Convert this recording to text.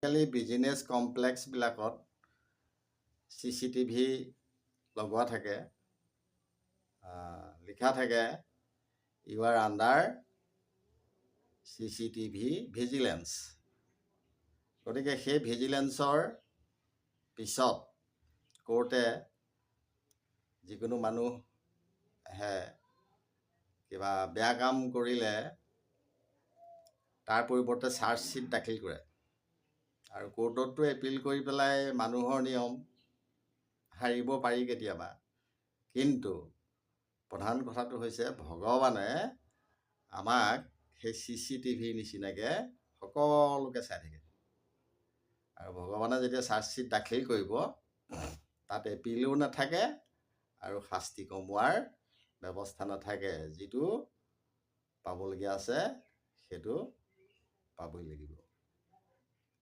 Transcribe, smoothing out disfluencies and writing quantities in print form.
আজিকালি business কমপ্লেক্সবিলাকত CCTV লগোৱা থাকে, লিখা থাকে you are under CCTV vigilance. গতিকে সেই ভিজিলেন্সৰ পিছত কোৰ্টে যিকোনো মানুহে কিবা বেয়া কাম কৰিলে তাৰ পৰিৱৰ্তে চাৰ্জশ্বীট দাখিল কৰে। আৰু কোৰ্টততো এপিল কৰি পেলাই মানুহৰ নিয়ম হাৰিব পাৰি কেতিয়াবা, কিন্তু প্ৰধান কথাটো হৈছে ভগৱানে আমাক সেই CCTV নিচিনাকৈ সকলোকে চাই থাকে। আৰু ভগৱানে যেতিয়া চাৰ্জশ্বীট দাখিল কৰিব তাত এপিলো নাথাকে আৰু শাস্তি কমোৱাৰ ব্যৱস্থা নাথাকে। যিটো পাবলগীয়া আছে সেইটো পাবই লাগিব।